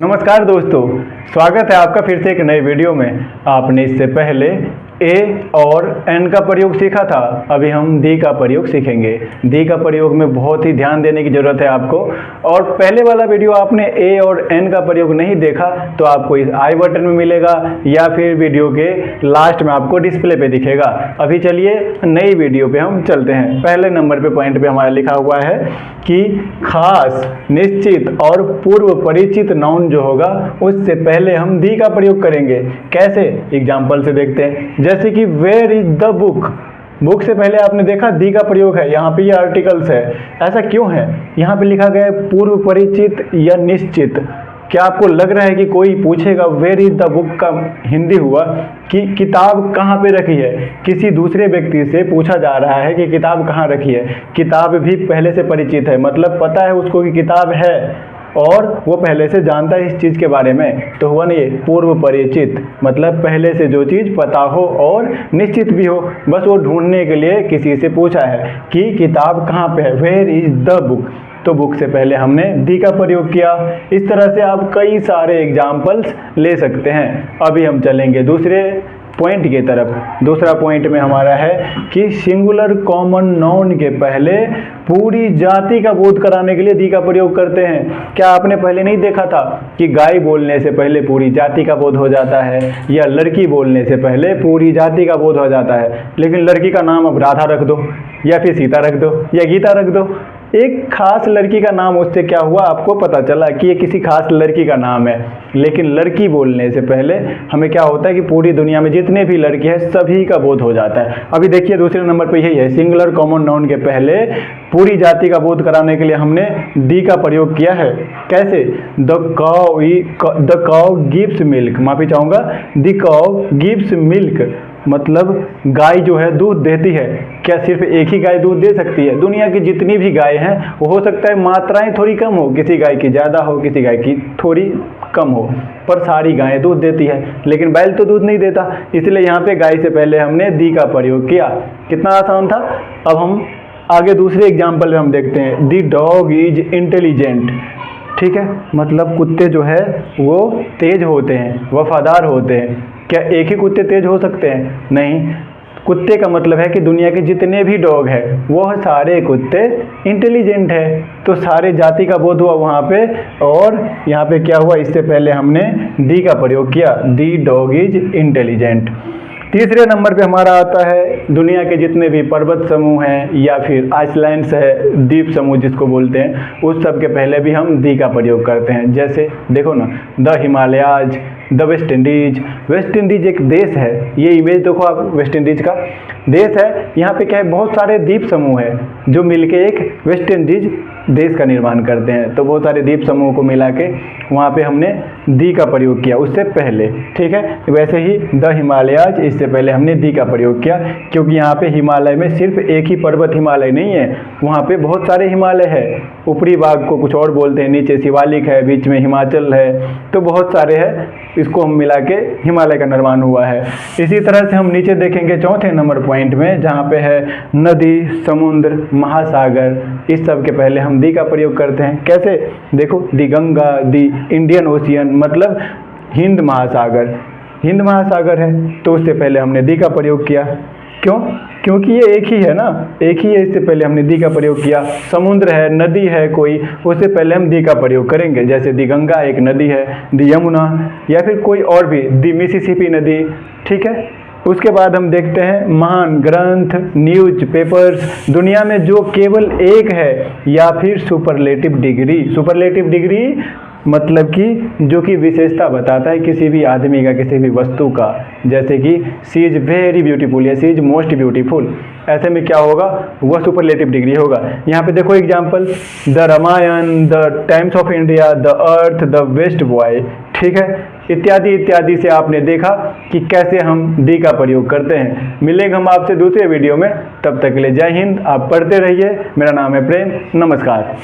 नमस्कार दोस्तों, स्वागत है आपका फिर से एक नए वीडियो में। आपने इससे पहले ए और एन का प्रयोग सीखा था, अभी हम दी का प्रयोग सीखेंगे। दी का प्रयोग में बहुत ही ध्यान देने की ज़रूरत है आपको। और पहले वाला वीडियो आपने ए और एन का प्रयोग नहीं देखा तो आपको इस आई बटन में मिलेगा या फिर वीडियो के लास्ट में आपको डिस्प्ले पे दिखेगा। अभी चलिए नई वीडियो पे हम चलते हैं। पहले नंबर पे पॉइंट पे हमारा लिखा हुआ है कि खास, निश्चित और पूर्व परिचित नाउन जो होगा उससे पहले हम दी का प्रयोग करेंगे। कैसे, एग्जाम्पल से देखते हैं। जैसे कि where is the book, book से पहले आपने देखा दी का प्रयोग है, यहाँ पे ये आर्टिकल्स है। ऐसा क्यों है? यहाँ पे लिखा गया है पूर्व परिचित या निश्चित। क्या आपको लग रहा है कि कोई पूछेगा वेयर इज द बुक का हिंदी हुआ कि किताब कहाँ पे रखी है? किसी दूसरे व्यक्ति से पूछा जा रहा है कि किताब कहाँ रखी है। किताब भी पहले से परिचित है, मतलब पता है उसको कि किताब है और वो पहले से जानता है इस चीज़ के बारे में, तो हुआ नहीं, पूर्व परिचित मतलब पहले से जो चीज़ पता हो और निश्चित भी हो, बस वो ढूंढने के लिए किसी से पूछा है कि किताब कहाँ पे है, वेयर इज द बुक। तो बुक से पहले हमने दी का प्रयोग किया। इस तरह से आप कई सारे एग्जाम्पल्स ले सकते हैं। अभी हम चलेंगे दूसरे पॉइंट की तरफ। दूसरा पॉइंट में हमारा है कि सिंगुलर कॉमन नाउन के पहले पूरी जाति का बोध कराने के लिए दी का प्रयोग करते हैं। क्या आपने पहले नहीं देखा था कि गाय बोलने से पहले पूरी जाति का बोध हो जाता है, या लड़की बोलने से पहले पूरी जाति का बोध हो जाता है? लेकिन लड़की का नाम अब राधा रख दो या फिर सीता रख दो या गीता रख दो, एक खास लड़की का नाम, उससे क्या हुआ, आपको पता चला कि ये किसी खास लड़की का नाम है। लेकिन लड़की बोलने से पहले हमें क्या होता है कि पूरी दुनिया में जितने भी लड़के हैं सभी का बोध हो जाता है। अभी देखिए दूसरे नंबर पे यही है, सिंगुलर कॉमन नाउन के पहले पूरी जाति का बोध कराने के लिए हमने दी का प्रयोग किया है। कैसे? द काउ गिव्स मिल्क, माफी चाहूँगा, द काउ गिव्स मिल्क मतलब गाय जो है दूध देती है। क्या सिर्फ एक ही गाय दूध दे सकती है? दुनिया की जितनी भी गाय हैं वो हो सकता है मात्राएं थोड़ी कम हो, किसी गाय की ज़्यादा हो, किसी गाय की थोड़ी कम हो, पर सारी गायें दूध देती है। लेकिन बैल तो दूध नहीं देता, इसलिए यहाँ पे गाय से पहले हमने दी का प्रयोग किया। कितना आसान था। अब हम आगे दूसरे एग्जाम्पल में हम देखते हैं। दी डॉग इज इंटेलिजेंट, ठीक है, मतलब कुत्ते जो है वो तेज होते हैं, वफादार होते हैं। क्या एक ही कुत्ते तेज हो सकते हैं? नहीं। कुत्ते का मतलब है कि दुनिया के जितने भी डॉग हैं वो सारे कुत्ते इंटेलिजेंट है। तो सारे जाति का बोध हुआ वहाँ पे। और यहाँ पे क्या हुआ, इससे पहले हमने दी का प्रयोग किया, दी डॉग इज इंटेलिजेंट। तीसरे नंबर पे हमारा आता है दुनिया के जितने भी पर्वत समूह हैं या फिर आइसलैंड्स है, द्वीप समूह जिसको बोलते हैं, उस सब के पहले भी हम दी का प्रयोग करते हैं। जैसे देखो ना, the Himalayas, the West Indies. West Indies एक देश है, ये इमेज देखो आप, वेस्ट इंडीज का देश है। यहाँ पे क्या है, बहुत सारे द्वीप समूह हैं जो मिलके एक वेस्ट इंडीज देश का निर्माण करते हैं। तो बहुत सारे द्वीप समूह को मिला के वहाँ पे हमने दी का प्रयोग किया उससे पहले, ठीक है। वैसे ही द हिमालयाज, इससे पहले हमने दी का प्रयोग किया, क्योंकि यहाँ पे हिमालय में सिर्फ एक ही पर्वत हिमालय नहीं है, वहाँ पे बहुत सारे हिमालय है। ऊपरी भाग को कुछ और बोलते हैं, नीचे शिवालिक है, बीच में हिमाचल है, तो बहुत सारे है, इसको हम मिला के हिमालय का निर्माण हुआ है। इसी तरह से हम नीचे देखेंगे चौथे नंबर पॉइंट में, जहाँ पे है नदी, समुद्र, महासागर, इस सब के पहले हम दी का प्रयोग करते हैं। कैसे? देखो, दी गंगा, दी इंडियन ओशियन मतलब हिंद महासागर, हिंद महासागर है, तो उससे पहले हमने दी का प्रयोग किया। क्यों? क्योंकि ये एक ही है ना, एक ही है, इससे पहले हमने दी का प्रयोग किया। समुद्र है, नदी है कोई, उससे पहले हम दी का प्रयोग करेंगे। जैसे दी गंगा एक नदी है, दी यमुना, या फिर कोई और भी, दी मिसिसिपी नदी, ठीक है। उसके बाद हम देखते हैं महान ग्रंथ, न्यूज पेपर्स, दुनिया में जो केवल एक है, या फिर सुपरलेटिव डिग्री। सुपरलेटिव डिग्री मतलब कि जो कि विशेषता बताता है किसी भी आदमी का, किसी भी वस्तु का। जैसे कि सी इज वेरी ब्यूटीफुल या सी इज मोस्ट ब्यूटीफुल, ऐसे में क्या होगा, वह सुपरलेटिव डिग्री होगा। यहाँ पे देखो example, the Ramayana, the Times of India, the earth, the west boy, ठीक है, इत्यादि इत्यादि से आपने देखा कि कैसे हम दी का प्रयोग करते हैं। मिलेंगे हम आपसे दूसरे वीडियो में, तब तक के लिए जय हिंद। आप पढ़ते रहिए। मेरा नाम है प्रेम। नमस्कार।